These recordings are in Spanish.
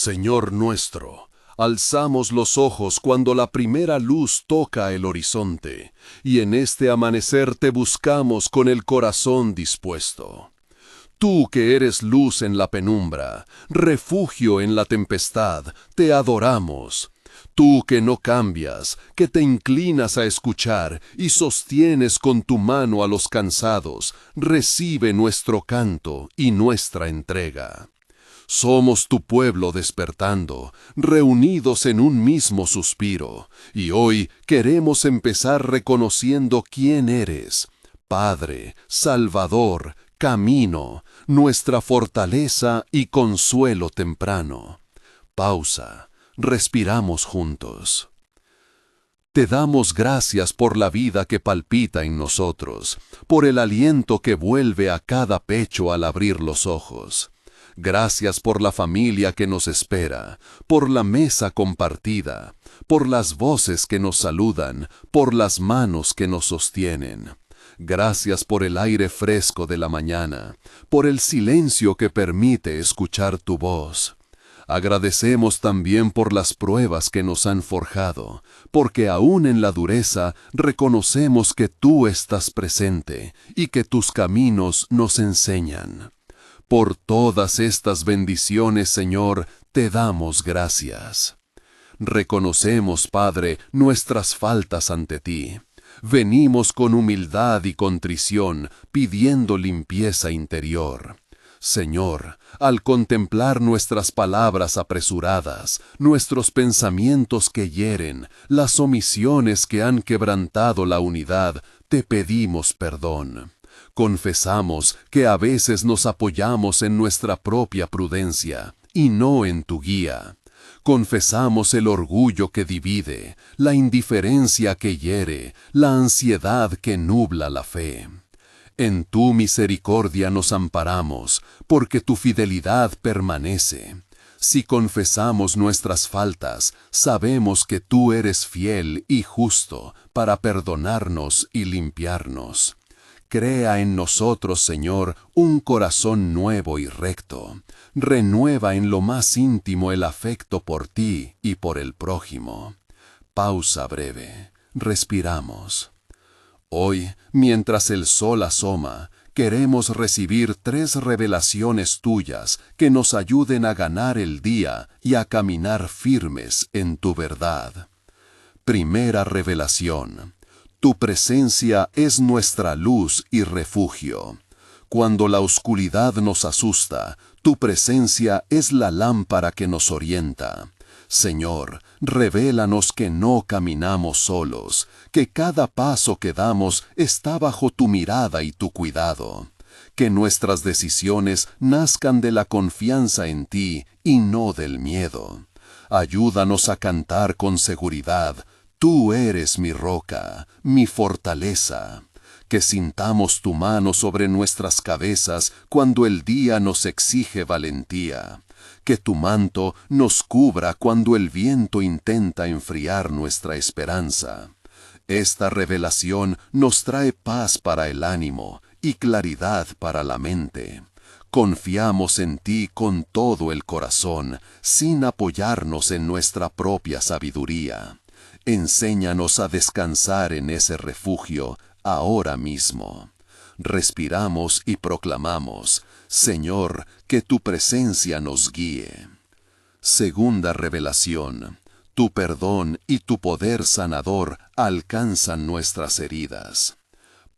Señor nuestro, alzamos los ojos cuando la primera luz toca el horizonte, y en este amanecer te buscamos con el corazón dispuesto. Tú que eres luz en la penumbra, refugio en la tempestad, te adoramos. Tú que no cambias, que te inclinas a escuchar y sostienes con tu mano a los cansados, recibe nuestro canto y nuestra entrega. Somos tu pueblo despertando, reunidos en un mismo suspiro, y hoy queremos empezar reconociendo quién eres, Padre, Salvador, camino, nuestra fortaleza y consuelo temprano. Pausa, respiramos juntos. Te damos gracias por la vida que palpita en nosotros, por el aliento que vuelve a cada pecho al abrir los ojos. Gracias por la familia que nos espera, por la mesa compartida, por las voces que nos saludan, por las manos que nos sostienen. Gracias por el aire fresco de la mañana, por el silencio que permite escuchar tu voz. Agradecemos también por las pruebas que nos han forjado, porque aún en la dureza reconocemos que tú estás presente y que tus caminos nos enseñan. Por todas estas bendiciones, Señor, te damos gracias. Reconocemos, Padre, nuestras faltas ante ti. Venimos con humildad y contrición, pidiendo limpieza interior. Señor, al contemplar nuestras palabras apresuradas, nuestros pensamientos que hieren, las omisiones que han quebrantado la unidad, te pedimos perdón. Confesamos que a veces nos apoyamos en nuestra propia prudencia y no en tu guía. Confesamos el orgullo que divide, la indiferencia que hiere, la ansiedad que nubla la fe. En tu misericordia nos amparamos, porque tu fidelidad permanece. Si confesamos nuestras faltas, sabemos que tú eres fiel y justo para perdonarnos y limpiarnos. Crea en nosotros, Señor, un corazón nuevo y recto. Renueva en lo más íntimo el afecto por ti y por el prójimo. Pausa breve. Respiramos. Hoy, mientras el sol asoma, queremos recibir 3 revelaciones tuyas que nos ayuden a ganar el día y a caminar firmes en tu verdad. Primera revelación. Tu presencia es nuestra luz y refugio. Cuando la oscuridad nos asusta, tu presencia es la lámpara que nos orienta. Señor, revélanos que no caminamos solos, que cada paso que damos está bajo tu mirada y tu cuidado. Que nuestras decisiones nazcan de la confianza en ti y no del miedo. Ayúdanos a cantar con seguridad. Tú eres mi roca, mi fortaleza. Que sintamos tu mano sobre nuestras cabezas cuando el día nos exige valentía. Que tu manto nos cubra cuando el viento intenta enfriar nuestra esperanza. Esta revelación nos trae paz para el ánimo y claridad para la mente. Confiamos en ti con todo el corazón, sin apoyarnos en nuestra propia sabiduría. Enséñanos a descansar en ese refugio ahora mismo. Respiramos y proclamamos, Señor, que tu presencia nos guíe. Segunda revelación. Tu perdón y tu poder sanador alcanzan nuestras heridas.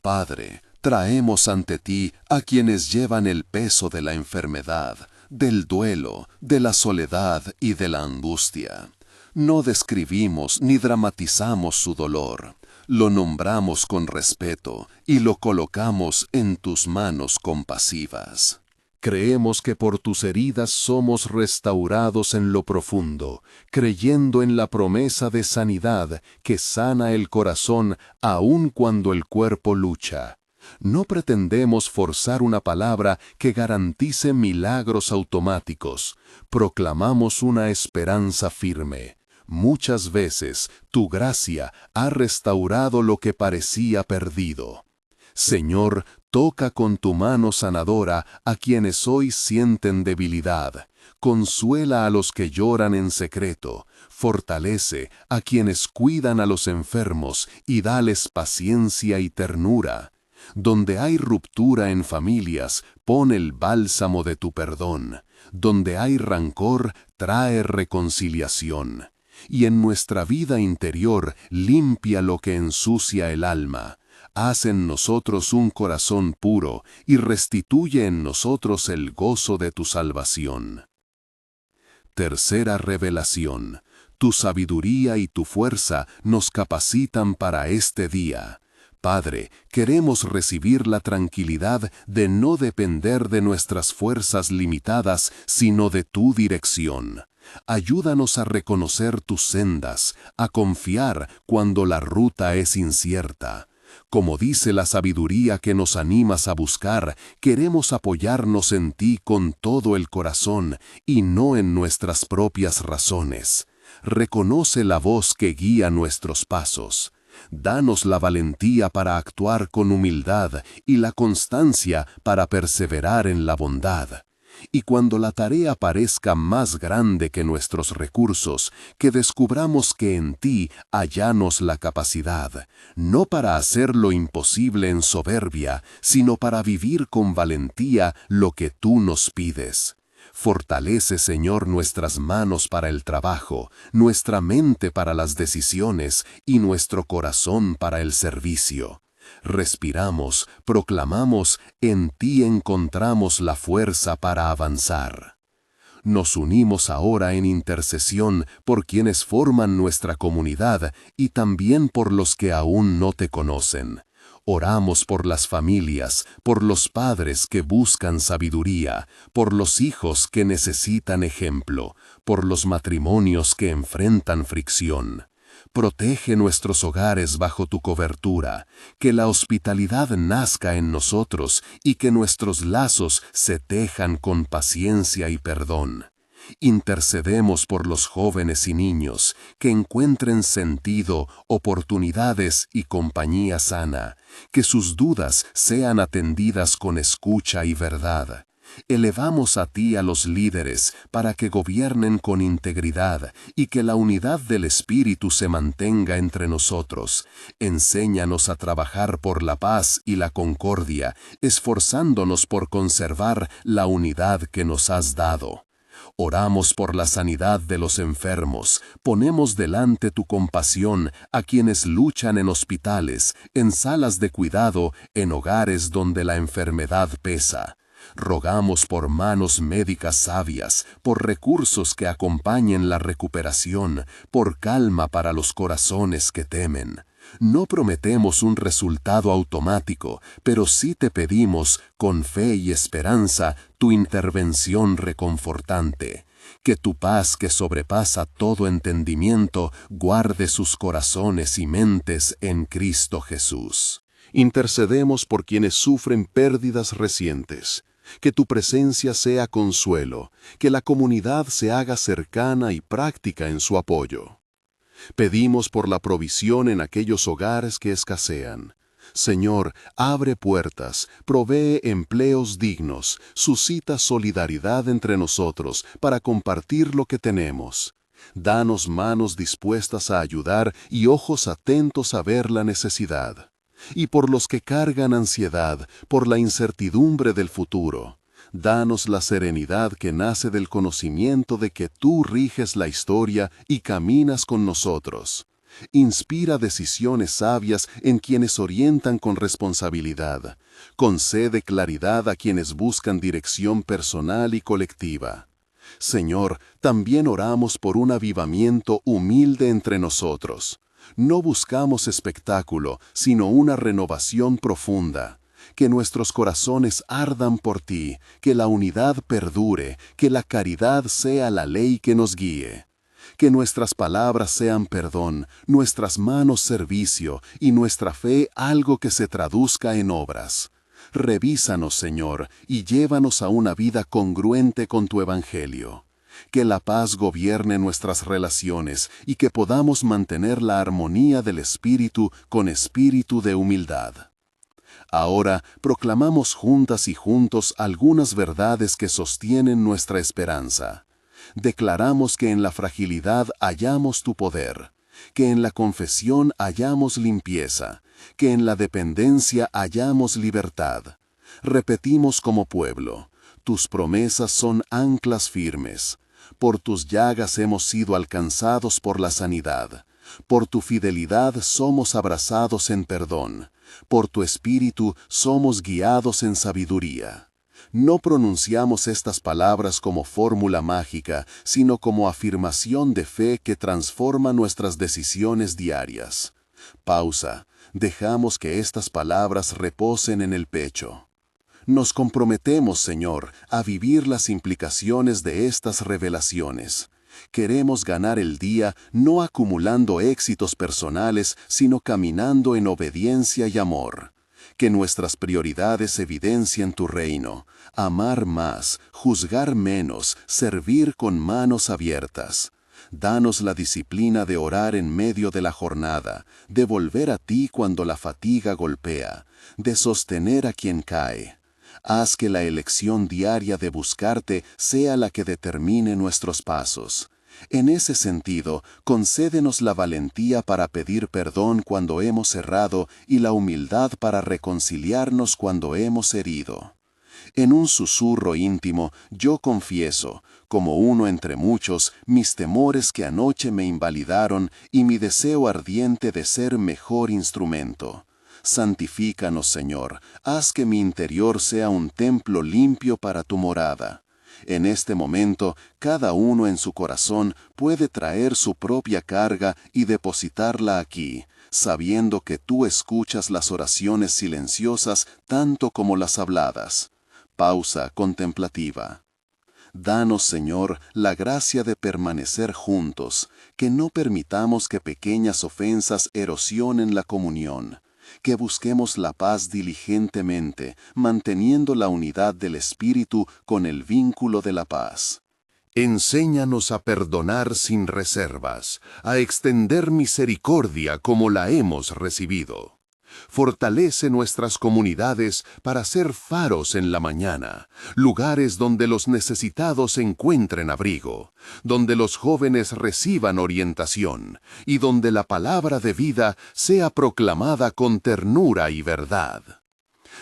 Padre, traemos ante ti a quienes llevan el peso de la enfermedad, del duelo, de la soledad y de la angustia. No describimos ni dramatizamos su dolor. Lo nombramos con respeto y lo colocamos en tus manos compasivas. Creemos que por tus heridas somos restaurados en lo profundo, creyendo en la promesa de sanidad que sana el corazón aun cuando el cuerpo lucha. No pretendemos forzar una palabra que garantice milagros automáticos. Proclamamos una esperanza firme. Muchas veces tu gracia ha restaurado lo que parecía perdido. Señor, toca con tu mano sanadora a quienes hoy sienten debilidad. consuela a los que lloran en secreto, fortalece a quienes cuidan a los enfermos y dales paciencia y ternura. Donde hay ruptura en familias, pon el bálsamo de tu perdón. Donde hay rancor, trae reconciliación. Y en nuestra vida interior, limpia lo que ensucia el alma. Haz en nosotros un corazón puro y restituye en nosotros el gozo de tu salvación. Tercera revelación. Tu sabiduría y tu fuerza nos capacitan para este día. Padre, queremos recibir la tranquilidad de no depender de nuestras fuerzas limitadas, sino de tu dirección. Ayúdanos a reconocer tus sendas, a confiar cuando la ruta es incierta. Como dice la sabiduría que nos animas a buscar, queremos apoyarnos en ti con todo el corazón y no en nuestras propias razones. Reconoce la voz que guía nuestros pasos. Danos la valentía para actuar con humildad y la constancia para perseverar en la bondad. Y cuando la tarea parezca más grande que nuestros recursos, que descubramos que en ti hallamos la capacidad, no para hacer lo imposible en soberbia, sino para vivir con valentía lo que tú nos pides. Fortalece, Señor, nuestras manos para el trabajo, nuestra mente para las decisiones y nuestro corazón para el servicio. Respiramos, proclamamos, en ti encontramos la fuerza para avanzar. Nos unimos ahora en intercesión por quienes forman nuestra comunidad y también por los que aún no te conocen. Oramos por las familias, por los padres que buscan sabiduría, por los hijos que necesitan ejemplo, por los matrimonios que enfrentan fricción. Protege nuestros hogares bajo tu cobertura, que la hospitalidad nazca en nosotros y que nuestros lazos se tejan con paciencia y perdón. Intercedemos por los jóvenes y niños, que encuentren sentido, oportunidades y compañía sana, que sus dudas sean atendidas con escucha y verdad. Elevamos a ti a los líderes para que gobiernen con integridad y que la unidad del Espíritu se mantenga entre nosotros. Enséñanos a trabajar por la paz y la concordia, esforzándonos por conservar la unidad que nos has dado. Oramos por la sanidad de los enfermos, ponemos delante tu compasión a quienes luchan en hospitales, en salas de cuidado, en hogares donde la enfermedad pesa. Rogamos por manos médicas sabias, por recursos que acompañen la recuperación, por calma para los corazones que temen. No prometemos un resultado automático, pero sí te pedimos, con fe y esperanza, tu intervención reconfortante. Que tu paz que sobrepasa todo entendimiento guarde sus corazones y mentes en Cristo Jesús. Intercedemos por quienes sufren pérdidas recientes. Que tu presencia sea consuelo, que la comunidad se haga cercana y práctica en su apoyo. Pedimos por la provisión en aquellos hogares que escasean. Señor, abre puertas, provee empleos dignos, suscita solidaridad entre nosotros para compartir lo que tenemos. Danos manos dispuestas a ayudar y ojos atentos a ver la necesidad. Y por los que cargan ansiedad, por la incertidumbre del futuro, danos la serenidad que nace del conocimiento de que tú riges la historia y caminas con nosotros. Inspira decisiones sabias en quienes orientan con responsabilidad. Concede claridad a quienes buscan dirección personal y colectiva. Señor, también oramos por un avivamiento humilde entre nosotros. No buscamos espectáculo, sino una renovación profunda. Que nuestros corazones ardan por ti, que la unidad perdure, que la caridad sea la ley que nos guíe. Que nuestras palabras sean perdón, nuestras manos servicio y nuestra fe algo que se traduzca en obras. Revísanos, Señor, y llévanos a una vida congruente con tu Evangelio. Que la paz gobierne nuestras relaciones y que podamos mantener la armonía del espíritu con espíritu de humildad. Ahora proclamamos juntas y juntos algunas verdades que sostienen nuestra esperanza. Declaramos que en la fragilidad hallamos tu poder, que en la confesión hallamos limpieza, que en la dependencia hallamos libertad. Repetimos como pueblo, tus promesas son anclas firmes. Por tus llagas hemos sido alcanzados por la sanidad. Por tu fidelidad somos abrazados en perdón. Por tu espíritu somos guiados en sabiduría. No pronunciamos estas palabras como fórmula mágica, sino como afirmación de fe que transforma nuestras decisiones diarias. Pausa. Dejamos que estas palabras reposen en el pecho. Nos comprometemos, Señor, a vivir las implicaciones de estas revelaciones. Queremos ganar el día no acumulando éxitos personales, sino caminando en obediencia y amor. Que nuestras prioridades evidencien tu reino, amar más, juzgar menos, servir con manos abiertas. Danos la disciplina de orar en medio de la jornada, de volver a ti cuando la fatiga golpea, de sostener a quien cae. Haz que la elección diaria de buscarte sea la que determine nuestros pasos. En ese sentido, concédenos la valentía para pedir perdón cuando hemos errado y la humildad para reconciliarnos cuando hemos herido. En un susurro íntimo, yo confieso, como uno entre muchos, mis temores que anoche me invalidaron y mi deseo ardiente de ser mejor instrumento. Santifícanos, Señor, haz que mi interior sea un templo limpio para tu morada. En este momento, cada uno en su corazón puede traer su propia carga y depositarla aquí, sabiendo que tú escuchas las oraciones silenciosas tanto como las habladas. Pausa contemplativa. Danos, Señor, la gracia de permanecer juntos, que no permitamos que pequeñas ofensas erosionen la comunión. Que busquemos la paz diligentemente, manteniendo la unidad del Espíritu con el vínculo de la paz. Enséñanos a perdonar sin reservas, a extender misericordia como la hemos recibido. Fortalece nuestras comunidades para ser faros en la mañana, lugares donde los necesitados encuentren abrigo, donde los jóvenes reciban orientación y donde la palabra de vida sea proclamada con ternura y verdad.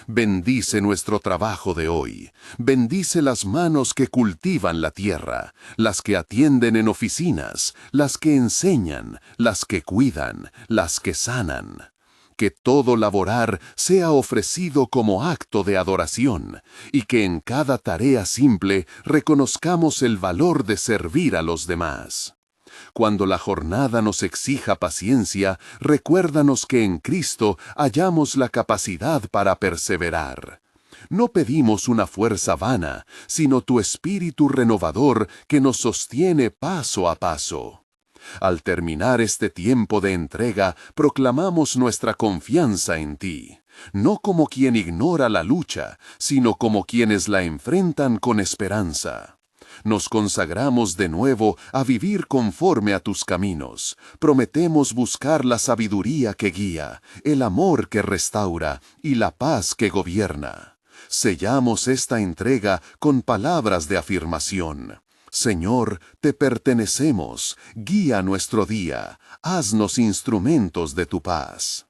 Bendice nuestro trabajo de hoy, bendice las manos que cultivan la tierra, las que atienden en oficinas, las que enseñan, las que cuidan, las que sanan. Que todo laborar sea ofrecido como acto de adoración, y que en cada tarea simple reconozcamos el valor de servir a los demás. Cuando la jornada nos exija paciencia, recuérdanos que en Cristo hallamos la capacidad para perseverar. No pedimos una fuerza vana, sino tu espíritu renovador que nos sostiene paso a paso. Al terminar este tiempo de entrega, proclamamos nuestra confianza en ti, no como quien ignora la lucha, sino como quienes la enfrentan con esperanza. Nos consagramos de nuevo a vivir conforme a tus caminos. Prometemos buscar la sabiduría que guía, el amor que restaura y la paz que gobierna. Sellamos esta entrega con palabras de afirmación. Señor, te pertenecemos, guía nuestro día, haznos instrumentos de tu paz.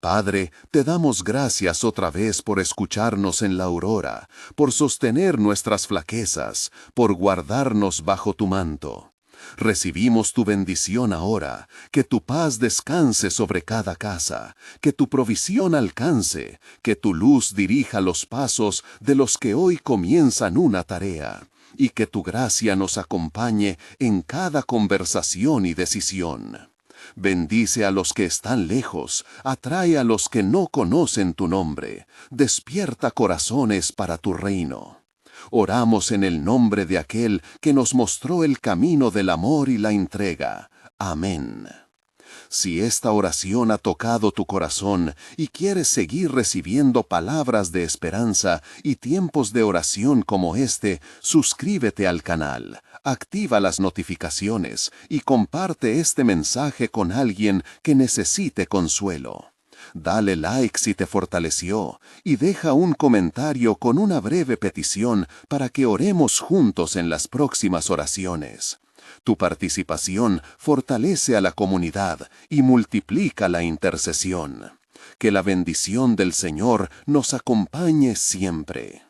Padre, te damos gracias otra vez por escucharnos en la aurora, por sostener nuestras flaquezas, por guardarnos bajo tu manto. Recibimos tu bendición ahora, que tu paz descanse sobre cada casa, que tu provisión alcance, que tu luz dirija los pasos de los que hoy comienzan una tarea, y que tu gracia nos acompañe en cada conversación y decisión. Bendice a los que están lejos, atrae a los que no conocen tu nombre, despierta corazones para tu reino. Oramos en el nombre de aquel que nos mostró el camino del amor y la entrega. Amén. Si esta oración ha tocado tu corazón y quieres seguir recibiendo palabras de esperanza y tiempos de oración como este, suscríbete al canal, activa las notificaciones y comparte este mensaje con alguien que necesite consuelo. Dale like si te fortaleció y deja un comentario con una breve petición para que oremos juntos en las próximas oraciones. Tu participación fortalece a la comunidad y multiplica la intercesión. Que la bendición del Señor nos acompañe siempre.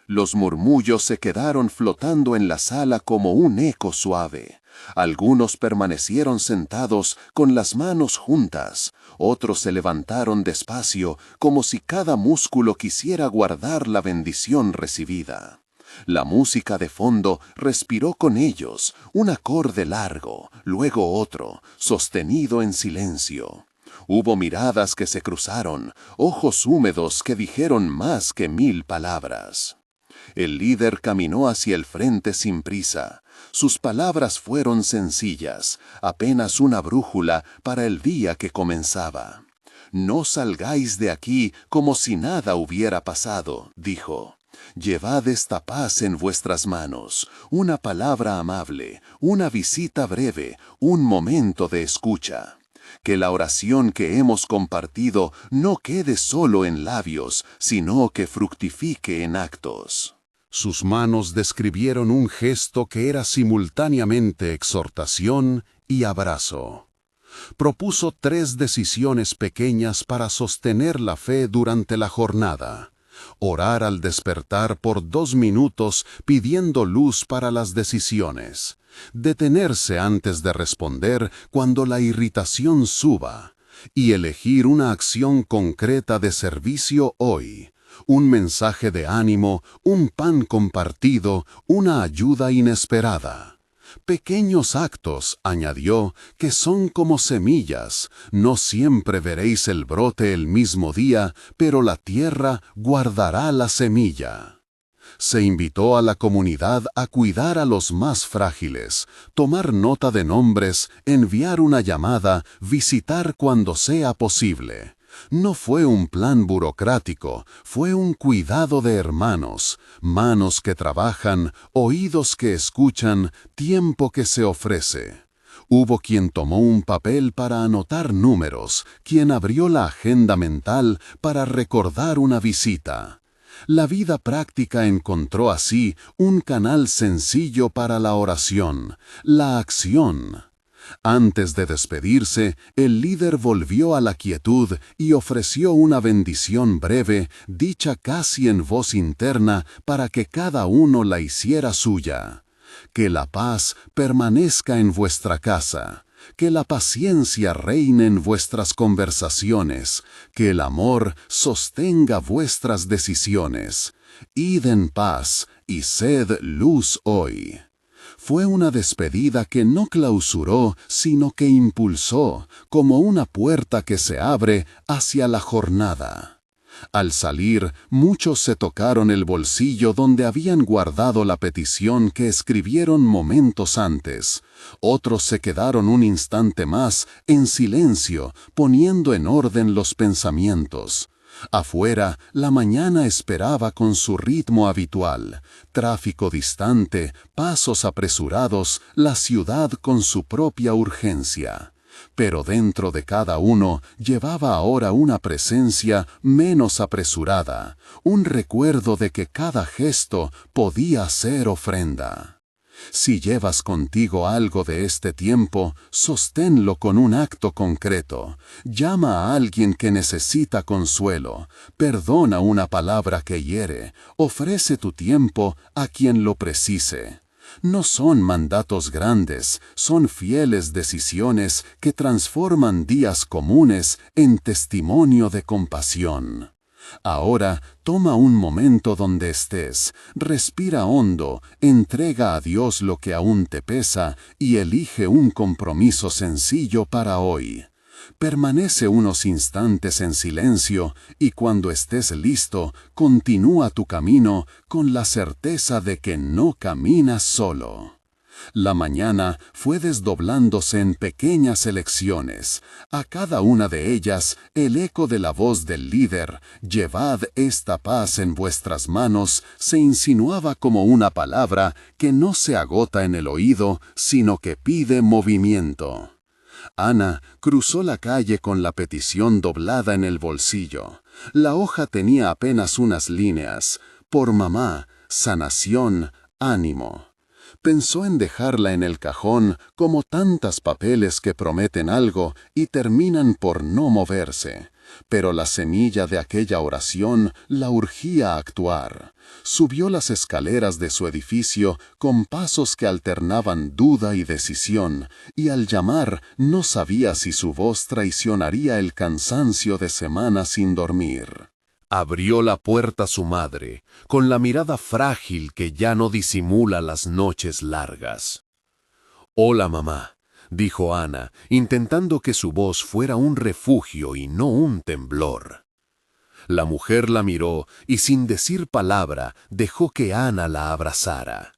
Los murmullos se quedaron flotando en la sala como un eco suave. Algunos permanecieron sentados con las manos juntas, otros se levantaron despacio como si cada músculo quisiera guardar la bendición recibida. La música de fondo respiró con ellos, un acorde largo, luego otro, sostenido en silencio. Hubo miradas que se cruzaron, ojos húmedos que dijeron más que 1000 palabras. El líder caminó hacia el frente sin prisa. Sus palabras fueron sencillas, apenas una brújula para el día que comenzaba. No salgáis de aquí como si nada hubiera pasado, dijo. Llevad esta paz en vuestras manos, una palabra amable, una visita breve, un momento de escucha. Que la oración que hemos compartido no quede solo en labios, sino que fructifique en actos. Sus manos describieron un gesto que era simultáneamente exhortación y abrazo. Propuso 3 decisiones pequeñas para sostener la fe durante la jornada. Orar al despertar por 2 minutos pidiendo luz para las decisiones. Detenerse antes de responder cuando la irritación suba. Y elegir una acción concreta de servicio hoy. Un mensaje de ánimo, un pan compartido, una ayuda inesperada. Pequeños actos, añadió, que son como semillas. No siempre veréis el brote el mismo día, pero la tierra guardará la semilla. Se invitó a la comunidad a cuidar a los más frágiles, tomar nota de nombres, enviar una llamada, visitar cuando sea posible. No fue un plan burocrático, fue un cuidado de hermanos, manos que trabajan, oídos que escuchan, tiempo que se ofrece. Hubo quien tomó un papel para anotar números, quien abrió la agenda mental para recordar una visita. La vida práctica encontró así un canal sencillo para la oración, la acción. Antes de despedirse, el líder volvió a la quietud y ofreció una bendición breve, dicha casi en voz interna, para que cada uno la hiciera suya. Que la paz permanezca en vuestra casa, que la paciencia reine en vuestras conversaciones, que el amor sostenga vuestras decisiones. Id en paz y sed luz hoy. Fue una despedida que no clausuró, sino que impulsó, como una puerta que se abre hacia la jornada. Al salir, muchos se tocaron el bolsillo donde habían guardado la petición que escribieron momentos antes. Otros se quedaron un instante más, en silencio, poniendo en orden los pensamientos. Afuera, la mañana esperaba con su ritmo habitual, tráfico distante, pasos apresurados, la ciudad con su propia urgencia. Pero dentro de cada uno llevaba ahora una presencia menos apresurada, un recuerdo de que cada gesto podía ser ofrenda. Si llevas contigo algo de este tiempo, sosténlo con un acto concreto. Llama a alguien que necesita consuelo, perdona una palabra que hiere, ofrece tu tiempo a quien lo precise. No son mandatos grandes, son fieles decisiones que transforman días comunes en testimonio de compasión. Ahora toma un momento donde estés, respira hondo, entrega a Dios lo que aún te pesa y elige un compromiso sencillo para hoy. Permanece unos instantes en silencio y cuando estés listo, continúa tu camino con la certeza de que no caminas solo. La mañana fue desdoblándose en pequeñas elecciones. A cada una de ellas, el eco de la voz del líder, «Llevad esta paz en vuestras manos», se insinuaba como una palabra que no se agota en el oído, sino que pide movimiento. Ana cruzó la calle con la petición doblada en el bolsillo. La hoja tenía apenas unas líneas. Por mamá, sanación, ánimo. Pensó en dejarla en el cajón como tantas papeles que prometen algo y terminan por no moverse. Pero la semilla de aquella oración la urgía a actuar. Subió las escaleras de su edificio con pasos que alternaban duda y decisión, y al llamar no sabía si su voz traicionaría el cansancio de semanas sin dormir. Abrió la puerta su madre, con la mirada frágil que ya no disimula las noches largas. «Hola, mamá», dijo Ana, intentando que su voz fuera un refugio y no un temblor. La mujer la miró y sin decir palabra dejó que Ana la abrazara.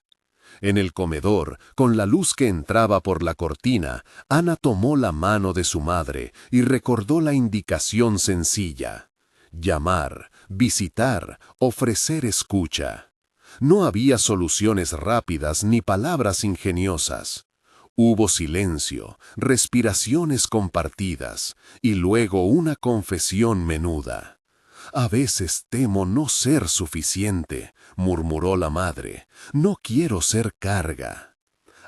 En el comedor, con la luz que entraba por la cortina, Ana tomó la mano de su madre y recordó la indicación sencilla: llamar, visitar, ofrecer escucha. No había soluciones rápidas ni palabras ingeniosas. Hubo silencio, respiraciones compartidas y luego una confesión menuda. «A veces temo no ser suficiente», murmuró la madre. «No quiero ser carga».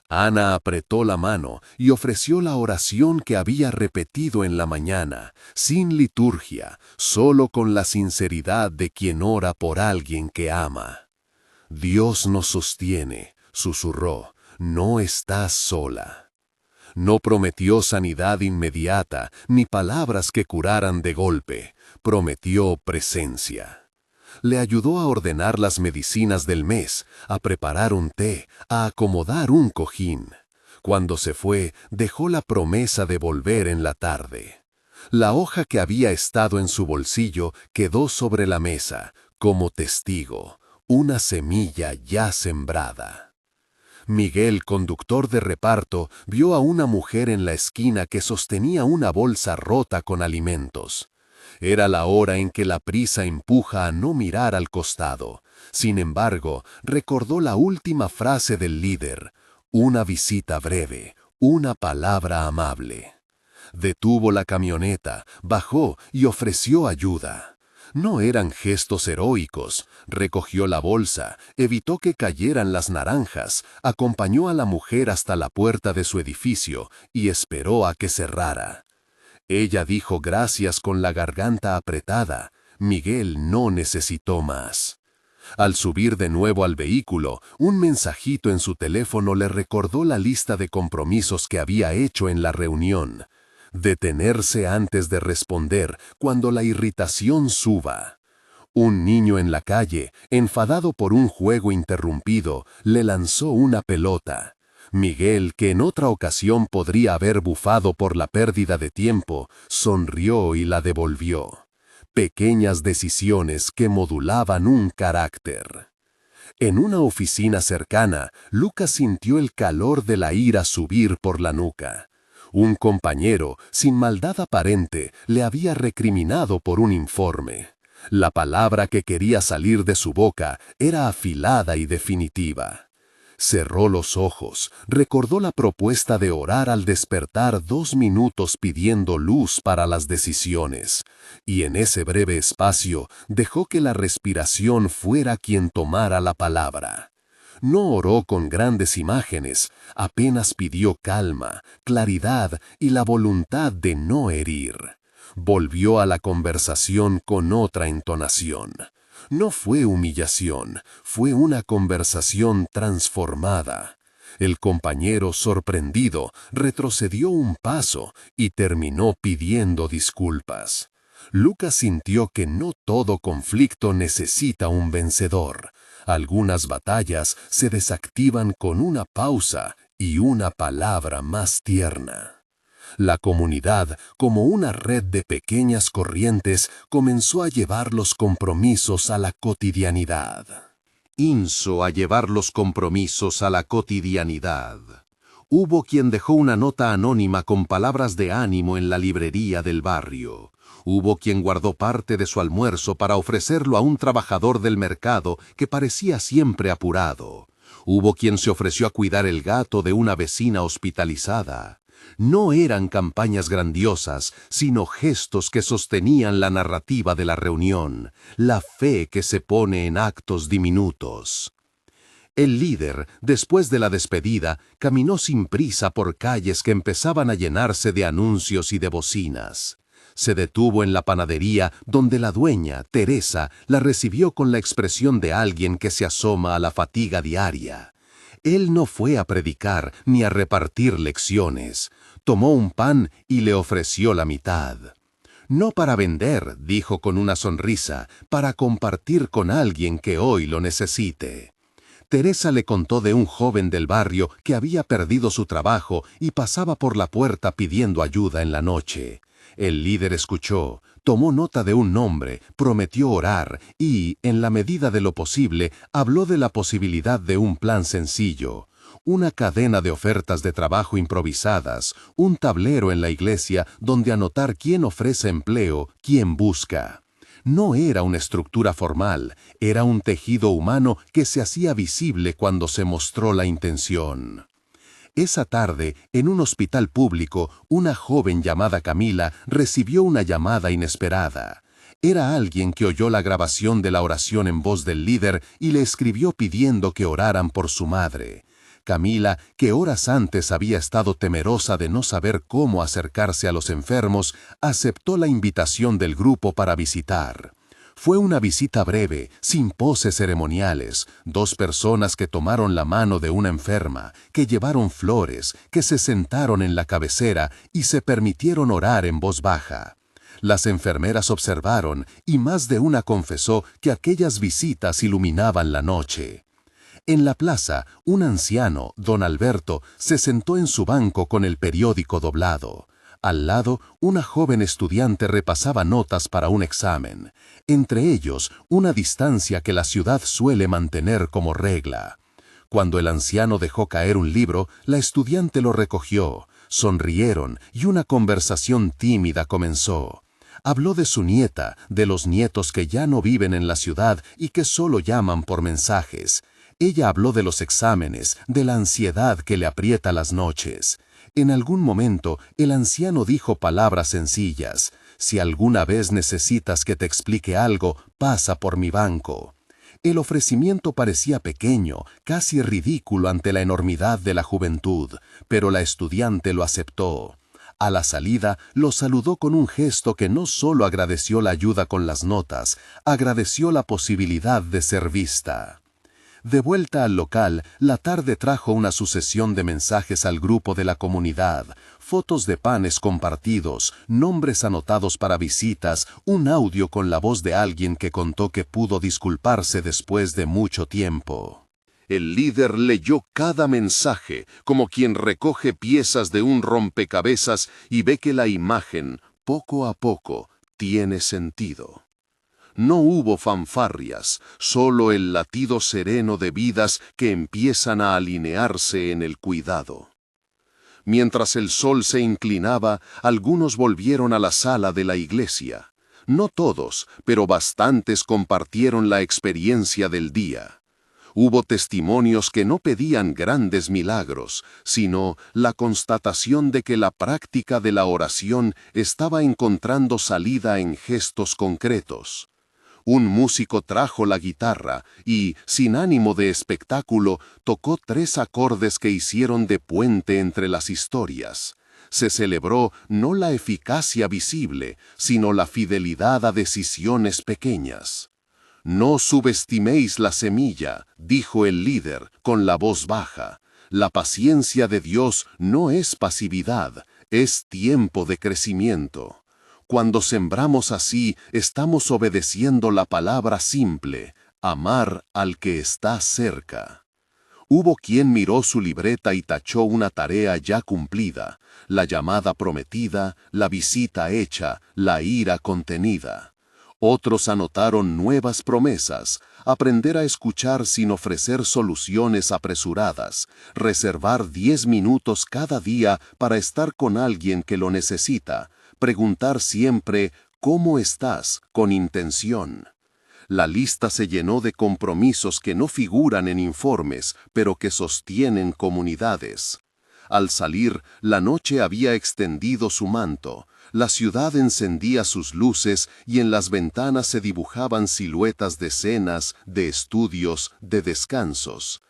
Ana apretó la mano y ofreció la oración que había repetido en la mañana, sin liturgia, solo con la sinceridad de quien ora por alguien que ama. «Dios nos sostiene», susurró, «no estás sola». No prometió sanidad inmediata, ni palabras que curaran de golpe. Prometió presencia. Le ayudó a ordenar las medicinas del mes, a preparar un té, a acomodar un cojín. Cuando se fue, dejó la promesa de volver en la tarde. La hoja que había estado en su bolsillo quedó sobre la mesa, como testigo, una semilla ya sembrada. Miguel, conductor de reparto, vio a una mujer en la esquina que sostenía una bolsa rota con alimentos. Era la hora en que la prisa empuja a no mirar al costado. Sin embargo, recordó la última frase del líder: una visita breve, una palabra amable. Detuvo la camioneta, bajó y ofreció ayuda. No eran gestos heroicos. Recogió la bolsa, evitó que cayeran las naranjas, acompañó a la mujer hasta la puerta de su edificio y esperó a que cerrara. Ella dijo gracias con la garganta apretada. Miguel no necesitó más. Al subir de nuevo al vehículo, un mensajito en su teléfono le recordó la lista de compromisos que había hecho en la reunión. Detenerse antes de responder cuando la irritación suba. Un niño en la calle, enfadado por un juego interrumpido, le lanzó una pelota. Miguel, que en otra ocasión podría haber bufado por la pérdida de tiempo, sonrió y la devolvió. Pequeñas decisiones que modulaban un carácter. En una oficina cercana, Lucas sintió el calor de la ira subir por la nuca. Un compañero, sin maldad aparente, le había recriminado por un informe. La palabra que quería salir de su boca era afilada y definitiva. Cerró los ojos, recordó la propuesta de orar al despertar 2 minutos pidiendo luz para las decisiones, y en ese breve espacio dejó que la respiración fuera quien tomara la palabra. No oró con grandes imágenes, apenas pidió calma, claridad y la voluntad de no herir. Volvió a la conversación con otra entonación. No fue humillación, fue una conversación transformada. El compañero, sorprendido, retrocedió un paso y terminó pidiendo disculpas. Lucas sintió que no todo conflicto necesita un vencedor. Algunas batallas se desactivan con una pausa y una palabra más tierna. La comunidad, como una red de pequeñas corrientes, comenzó a llevar los compromisos a la cotidianidad. Inso a llevar los compromisos a la cotidianidad. Hubo quien dejó una nota anónima con palabras de ánimo en la librería del barrio. Hubo quien guardó parte de su almuerzo para ofrecerlo a un trabajador del mercado que parecía siempre apurado. Hubo quien se ofreció a cuidar el gato de una vecina hospitalizada. No eran campañas grandiosas, sino gestos que sostenían la narrativa de la reunión, la fe que se pone en actos diminutos. El líder, después de la despedida, caminó sin prisa por calles que empezaban a llenarse de anuncios y de bocinas. Se detuvo en la panadería donde la dueña, Teresa, la recibió con la expresión de alguien que se asoma a la fatiga diaria. Él no fue a predicar ni a repartir lecciones. Tomó un pan y le ofreció la mitad. No para vender, dijo con una sonrisa, para compartir con alguien que hoy lo necesite. Teresa le contó de un joven del barrio que había perdido su trabajo y pasaba por la puerta pidiendo ayuda en la noche. El líder escuchó, tomó nota de un nombre, prometió orar y, en la medida de lo posible, habló de la posibilidad de un plan sencillo. Una cadena de ofertas de trabajo improvisadas, un tablero en la iglesia donde anotar quién ofrece empleo, quién busca. No era una estructura formal, era un tejido humano que se hacía visible cuando se mostró la intención. Esa tarde, en un hospital público, una joven llamada Camila recibió una llamada inesperada. Era alguien que oyó la grabación de la oración en voz del líder y le escribió pidiendo que oraran por su madre. Camila, que horas antes había estado temerosa de no saber cómo acercarse a los enfermos, aceptó la invitación del grupo para visitar. Fue una visita breve, sin poses ceremoniales, 2 personas que tomaron la mano de una enferma, que llevaron flores, que se sentaron en la cabecera y se permitieron orar en voz baja. Las enfermeras observaron y más de una confesó que aquellas visitas iluminaban la noche. En la plaza, un anciano, don Alberto, se sentó en su banco con el periódico doblado. Al lado, una joven estudiante repasaba notas para un examen. Entre ellos, una distancia que la ciudad suele mantener como regla. Cuando el anciano dejó caer un libro, la estudiante lo recogió. Sonrieron y una conversación tímida comenzó. Habló de su nieta, de los nietos que ya no viven en la ciudad y que solo llaman por mensajes. Ella habló de los exámenes, de la ansiedad que le aprieta las noches. En algún momento, el anciano dijo palabras sencillas. Si alguna vez necesitas que te explique algo, pasa por mi banco. El ofrecimiento parecía pequeño, casi ridículo ante la enormidad de la juventud, pero la estudiante lo aceptó. A la salida, lo saludó con un gesto que no solo agradeció la ayuda con las notas, agradeció la posibilidad de ser vista. De vuelta al local, la tarde trajo una sucesión de mensajes al grupo de la comunidad, fotos de panes compartidos, nombres anotados para visitas, un audio con la voz de alguien que contó que pudo disculparse después de mucho tiempo. El líder leyó cada mensaje como quien recoge piezas de un rompecabezas y ve que la imagen, poco a poco, tiene sentido. No hubo fanfarrias, solo el latido sereno de vidas que empiezan a alinearse en el cuidado. Mientras el sol se inclinaba, algunos volvieron a la sala de la iglesia. No todos, pero bastantes compartieron la experiencia del día. Hubo testimonios que no pedían grandes milagros, sino la constatación de que la práctica de la oración estaba encontrando salida en gestos concretos. Un músico trajo la guitarra y, sin ánimo de espectáculo, tocó 3 acordes que hicieron de puente entre las historias. Se celebró no la eficacia visible, sino la fidelidad a decisiones pequeñas. No subestiméis la semilla, dijo el líder, con la voz baja. La paciencia de Dios no es pasividad, es tiempo de crecimiento. Cuando sembramos así, estamos obedeciendo la palabra simple, amar al que está cerca. Hubo quien miró su libreta y tachó una tarea ya cumplida, la llamada prometida, la visita hecha, la ira contenida. Otros anotaron nuevas promesas, aprender a escuchar sin ofrecer soluciones apresuradas, reservar 10 minutos cada día para estar con alguien que lo necesita, preguntar siempre ¿cómo estás? Con intención. La lista se llenó de compromisos que no figuran en informes, pero que sostienen comunidades. Al salir, la noche había extendido su manto. La ciudad encendía sus luces y en las ventanas se dibujaban siluetas de cenas, de estudios, de descansos.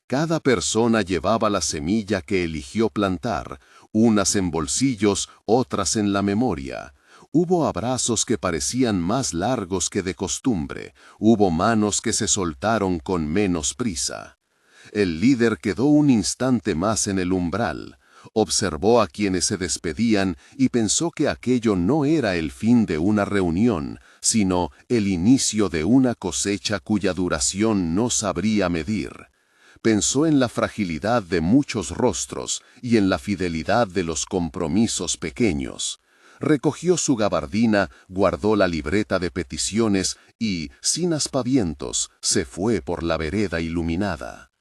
Cada persona llevaba la semilla que eligió plantar, unas en bolsillos, otras en la memoria. Hubo abrazos que parecían más largos que de costumbre, hubo manos que se soltaron con menos prisa. El líder quedó un instante más en el umbral. Observó a quienes se despedían y pensó que aquello no era el fin de una reunión, sino el inicio de una cosecha cuya duración no sabría medir. Pensó en la fragilidad de muchos rostros y en la fidelidad de los compromisos pequeños. Recogió su gabardina, guardó la libreta de peticiones y, sin aspavientos, se fue por la vereda iluminada.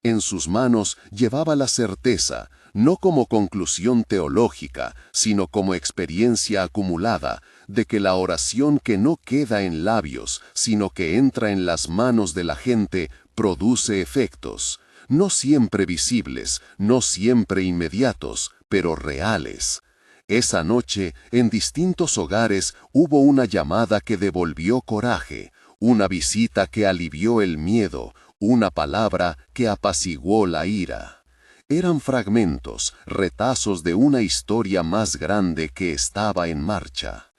En sus manos llevaba la certeza, no como conclusión teológica, sino como experiencia acumulada, de que la oración que no queda en labios, sino que entra en las manos de la gente, produce efectos, no siempre visibles, no siempre inmediatos, pero reales. Esa noche, en distintos hogares, hubo una llamada que devolvió coraje, una visita que alivió el miedo, una palabra que apaciguó la ira. Eran fragmentos, retazos de una historia más grande que estaba en marcha.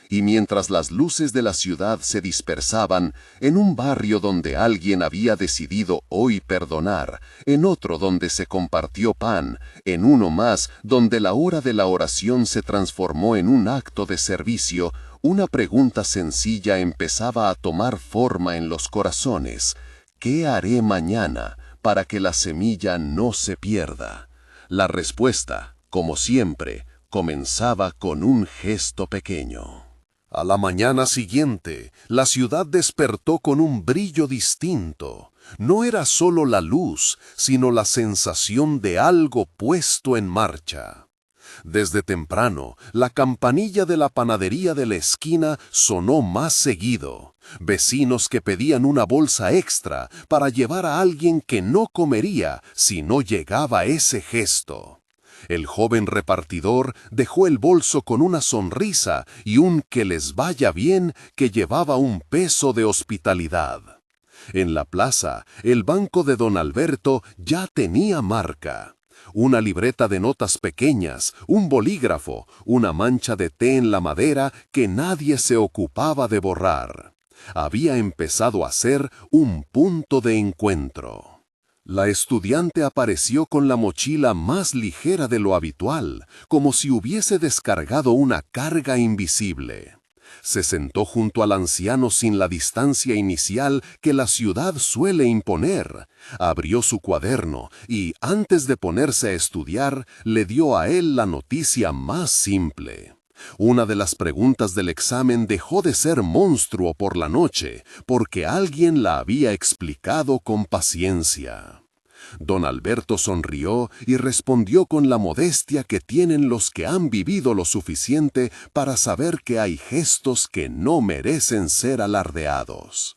Y mientras las luces de la ciudad se dispersaban, en un barrio donde alguien había decidido hoy perdonar, en otro donde se compartió pan, en uno más donde la hora de la oración se transformó en un acto de servicio, una pregunta sencilla empezaba a tomar forma en los corazones. ¿Qué haré mañana para que la semilla no se pierda? La respuesta, como siempre, comenzaba con un gesto pequeño. A la mañana siguiente, la ciudad despertó con un brillo distinto. No era solo la luz, sino la sensación de algo puesto en marcha. Desde temprano, la campanilla de la panadería de la esquina sonó más seguido. Vecinos que pedían una bolsa extra para llevar a alguien que no comería si no llegaba ese gesto. El joven repartidor dejó el bolso con una sonrisa y un que les vaya bien que llevaba un peso de hospitalidad. En la plaza, el banco de don Alberto ya tenía marca. Una libreta de notas pequeñas, un bolígrafo, una mancha de té en la madera que nadie se ocupaba de borrar. Había empezado a ser un punto de encuentro. La estudiante apareció con la mochila más ligera de lo habitual, como si hubiese descargado una carga invisible. Se sentó junto al anciano sin la distancia inicial que la ciudad suele imponer. Abrió su cuaderno y, antes de ponerse a estudiar, le dio a él la noticia más simple. Una de las preguntas del examen dejó de ser monstruo por la noche, porque alguien la había explicado con paciencia. Don Alberto sonrió y respondió con la modestia que tienen los que han vivido lo suficiente para saber que hay gestos que no merecen ser alardeados.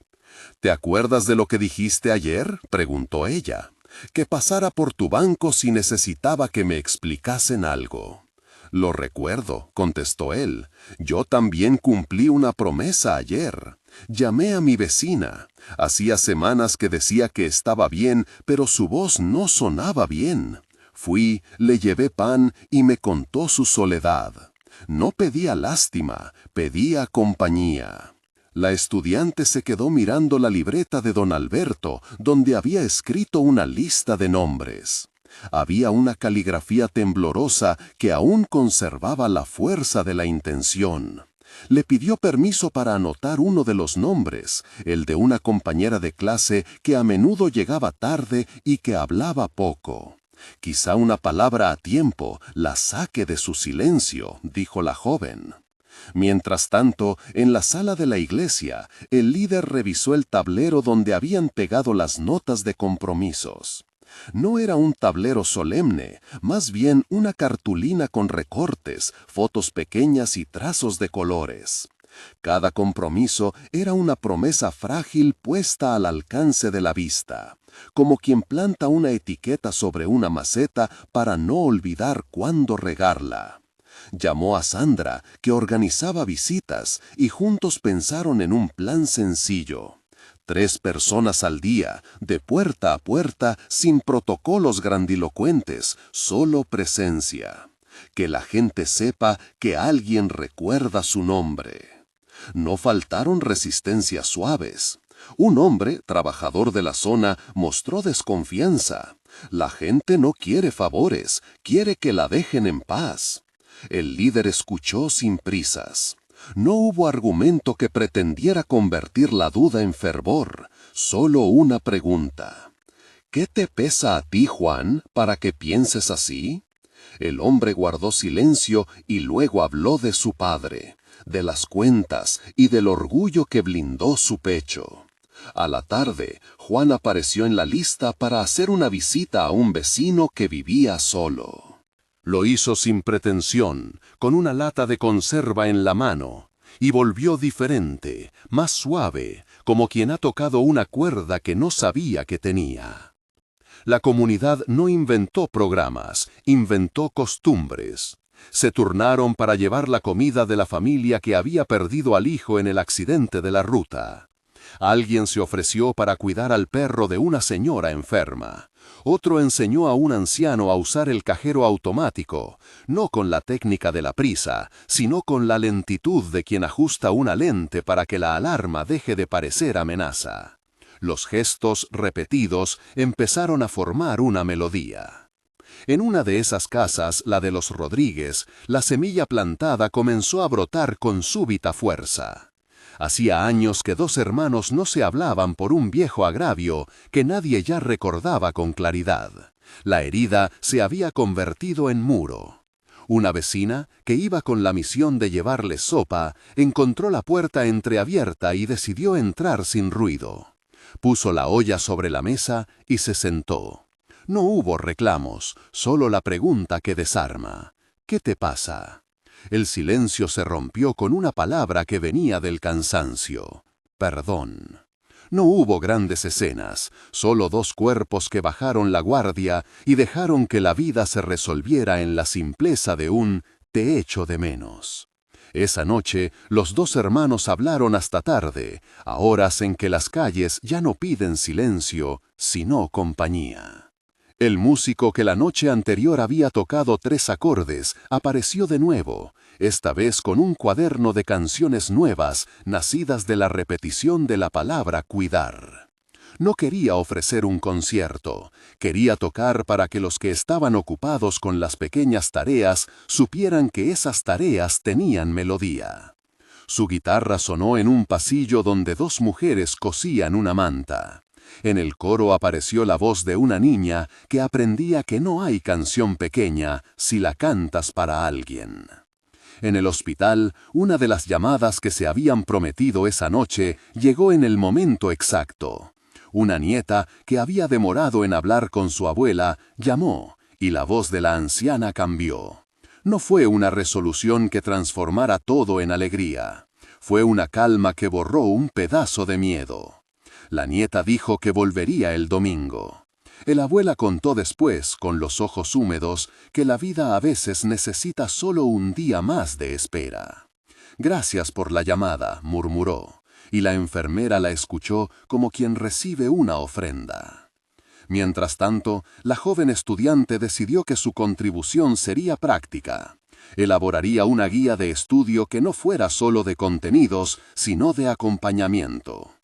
¿Te acuerdas de lo que dijiste ayer?, preguntó ella. Que pasara por tu banco si necesitaba que me explicasen algo. Lo recuerdo, contestó él. Yo también cumplí una promesa ayer. Llamé a mi vecina. Hacía semanas que decía que estaba bien, pero su voz no sonaba bien. Fui, le llevé pan y me contó su soledad. No pedía lástima, pedía compañía. La estudiante se quedó mirando la libreta de don Alberto, donde había escrito una lista de nombres. Había una caligrafía temblorosa que aún conservaba la fuerza de la intención. Le pidió permiso para anotar uno de los nombres, el de una compañera de clase que a menudo llegaba tarde y que hablaba poco. Quizá una palabra a tiempo la saque de su silencio, dijo la joven. Mientras tanto, en la sala de la iglesia, el líder revisó el tablero donde habían pegado las notas de compromisos. No era un tablero solemne, más bien una cartulina con recortes, fotos pequeñas y trazos de colores. Cada compromiso era una promesa frágil puesta al alcance de la vista. como quien planta una etiqueta sobre una maceta para no olvidar cuándo regarla. Llamó a Sandra, que organizaba visitas, y juntos pensaron en un plan sencillo. 3 personas al día, de puerta a puerta, sin protocolos grandilocuentes, solo presencia. Que la gente sepa que alguien recuerda su nombre. No faltaron resistencias suaves. Un hombre, trabajador de la zona, mostró desconfianza. La gente no quiere favores, quiere que la dejen en paz. El líder escuchó sin prisas. No hubo argumento que pretendiera convertir la duda en fervor, solo una pregunta. ¿Qué te pesa a ti, Juan, para que pienses así? El hombre guardó silencio y luego habló de su padre, de las cuentas y del orgullo que blindó su pecho. A la tarde, Juan apareció en la lista para hacer una visita a un vecino que vivía solo. Lo hizo sin pretensión, con una lata de conserva en la mano, y volvió diferente, más suave, como quien ha tocado una cuerda que no sabía que tenía. La comunidad no inventó programas, inventó costumbres. Se turnaron para llevar la comida de la familia que había perdido al hijo en el accidente de la ruta. Alguien se ofreció para cuidar al perro de una señora enferma. Otro enseñó a un anciano a usar el cajero automático, no con la técnica de la prisa, sino con la lentitud de quien ajusta una lente para que la alarma deje de parecer amenaza. Los gestos repetidos empezaron a formar una melodía. En una de esas casas, la de los Rodríguez, la semilla plantada comenzó a brotar con súbita fuerza. Hacía años que 2 hermanos no se hablaban por un viejo agravio que nadie ya recordaba con claridad. La herida se había convertido en muro. Una vecina, que iba con la misión de llevarles sopa, encontró la puerta entreabierta y decidió entrar sin ruido. Puso la olla sobre la mesa y se sentó. No hubo reclamos, solo la pregunta que desarma. ¿Qué te pasa? El silencio se rompió con una palabra que venía del cansancio. Perdón. No hubo grandes escenas, solo 2 cuerpos que bajaron la guardia y dejaron que la vida se resolviera en la simpleza de un «te echo de menos». Esa noche, los 2 hermanos hablaron hasta tarde, a horas en que las calles ya no piden silencio, sino compañía. El músico que la noche anterior había tocado 3 acordes apareció de nuevo, esta vez con un cuaderno de canciones nuevas, nacidas de la repetición de la palabra cuidar. No quería ofrecer un concierto, quería tocar para que los que estaban ocupados con las pequeñas tareas supieran que esas tareas tenían melodía. Su guitarra sonó en un pasillo donde 2 mujeres cosían una manta. En el coro apareció la voz de una niña que aprendía que no hay canción pequeña si la cantas para alguien. En el hospital, una de las llamadas que se habían prometido esa noche llegó en el momento exacto. Una nieta que había demorado en hablar con su abuela llamó y la voz de la anciana cambió. No fue una resolución que transformara todo en alegría. Fue una calma que borró un pedazo de miedo. La nieta dijo que volvería el domingo. El abuela contó después, con los ojos húmedos, que la vida a veces necesita solo un día más de espera. «Gracias por la llamada», murmuró, y la enfermera la escuchó como quien recibe una ofrenda. Mientras tanto, la joven estudiante decidió que su contribución sería práctica. Elaboraría una guía de estudio que no fuera solo de contenidos, sino de acompañamiento.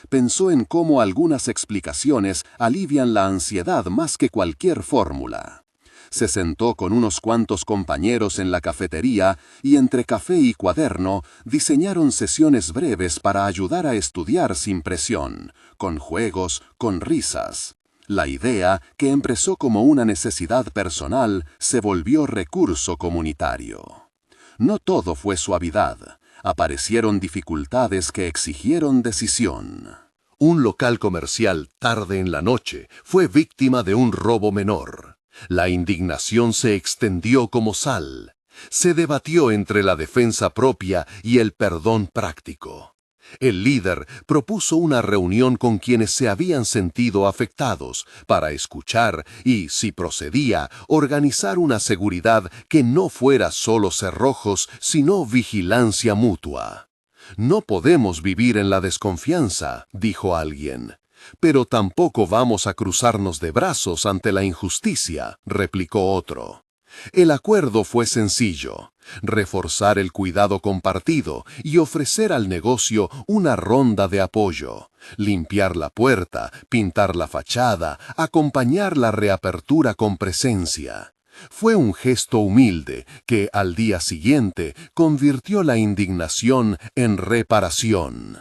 Pensó en cómo algunas explicaciones alivian la ansiedad más que cualquier fórmula. Se sentó con unos cuantos compañeros en la cafetería y entre café y cuaderno diseñaron sesiones breves para ayudar a estudiar sin presión, con juegos, con risas. La idea, que empezó como una necesidad personal, se volvió recurso comunitario. No todo fue suavidad. Aparecieron dificultades que exigieron decisión. Un local comercial, tarde en la noche, fue víctima de un robo menor. La indignación se extendió como sal. Se debatió entre la defensa propia y el perdón práctico. El líder propuso una reunión con quienes se habían sentido afectados para escuchar y, si procedía, organizar una seguridad que no fuera solo cerrojos, sino vigilancia mutua. No podemos vivir en la desconfianza, dijo alguien. Pero tampoco vamos a cruzarnos de brazos ante la injusticia, replicó otro. El acuerdo fue sencillo: reforzar el cuidado compartido y ofrecer al negocio una ronda de apoyo, limpiar la puerta, pintar la fachada, acompañar la reapertura con presencia. Fue un gesto humilde que, al día siguiente, convirtió la indignación en reparación.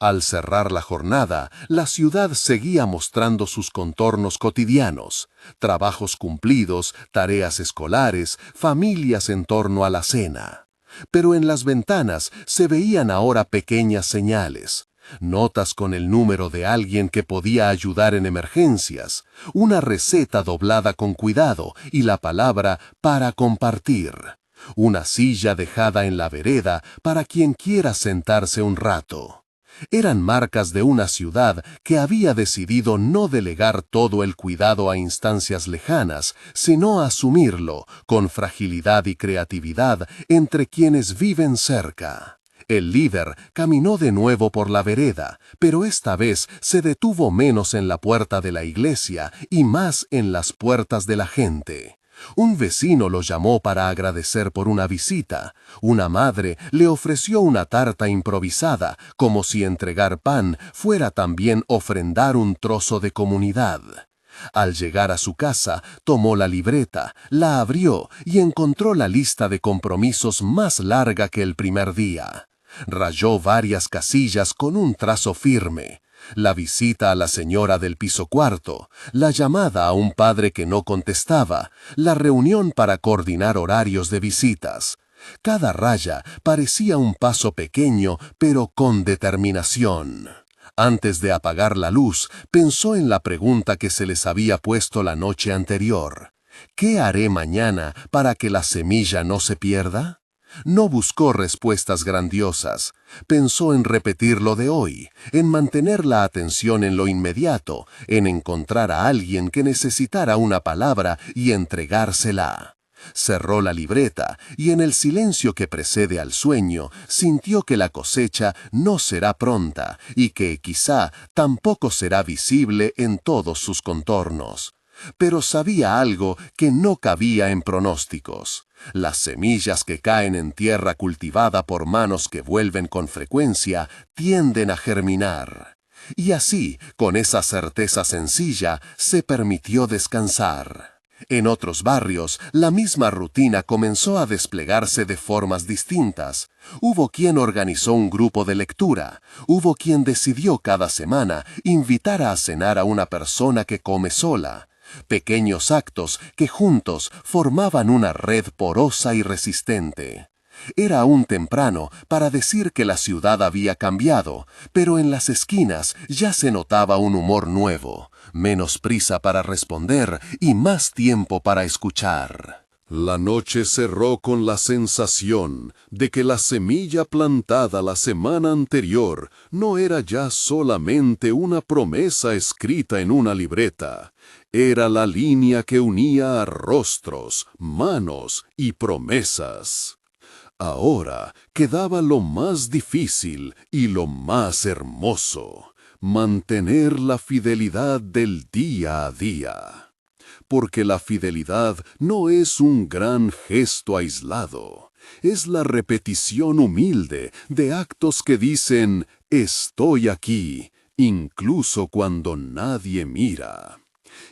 Al cerrar la jornada, la ciudad seguía mostrando sus contornos cotidianos: trabajos cumplidos, tareas escolares, familias en torno a la cena. Pero en las ventanas se veían ahora pequeñas señales: notas con el número de alguien que podía ayudar en emergencias, una receta doblada con cuidado y la palabra "para compartir", una silla dejada en la vereda para quien quiera sentarse un rato. Eran marcas de una ciudad que había decidido no delegar todo el cuidado a instancias lejanas, sino asumirlo con fragilidad y creatividad entre quienes viven cerca. El líder caminó de nuevo por la vereda, pero esta vez se detuvo menos en la puerta de la iglesia y más en las puertas de la gente. Un vecino lo llamó para agradecer por una visita. Una madre le ofreció una tarta improvisada, como si entregar pan fuera también ofrendar un trozo de comunidad. Al llegar a su casa, tomó la libreta, la abrió y encontró la lista de compromisos más larga que el primer día. Rayó varias casillas con un trazo firme: la visita a la señora del piso cuarto, la llamada a un padre que no contestaba, la reunión para coordinar horarios de visitas. Cada raya parecía un paso pequeño, pero con determinación. Antes de apagar la luz, pensó en la pregunta que se les había puesto la noche anterior: ¿qué haré mañana para que la semilla no se pierda? No buscó respuestas grandiosas. Pensó en repetir lo de hoy, en mantener la atención en lo inmediato, en encontrar a alguien que necesitara una palabra y entregársela. Cerró la libreta y en el silencio que precede al sueño sintió que la cosecha no será pronta y que quizá tampoco será visible en todos sus contornos. Pero sabía algo que no cabía en pronósticos: las semillas que caen en tierra cultivada por manos que vuelven con frecuencia tienden a germinar. Y así, con esa certeza sencilla, se permitió descansar. En otros barrios, la misma rutina comenzó a desplegarse de formas distintas. Hubo quien organizó un grupo de lectura. Hubo quien decidió cada semana invitar a cenar a una persona que come sola. Pequeños actos que juntos formaban una red porosa y resistente. Era aún temprano para decir que la ciudad había cambiado, pero en las esquinas ya se notaba un humor nuevo: menos prisa para responder y más tiempo para escuchar. La noche cerró con la sensación de que la semilla plantada la semana anterior no era ya solamente una promesa escrita en una libreta. Era la línea que unía a rostros, manos y promesas. Ahora quedaba lo más difícil y lo más hermoso: mantener la fidelidad del día a día. Porque la fidelidad no es un gran gesto aislado, es la repetición humilde de actos que dicen «estoy aquí», incluso cuando nadie mira.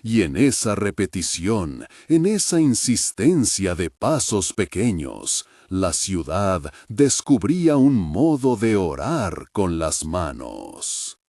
Y en esa repetición, en esa insistencia de pasos pequeños, la ciudad descubría un modo de orar con las manos.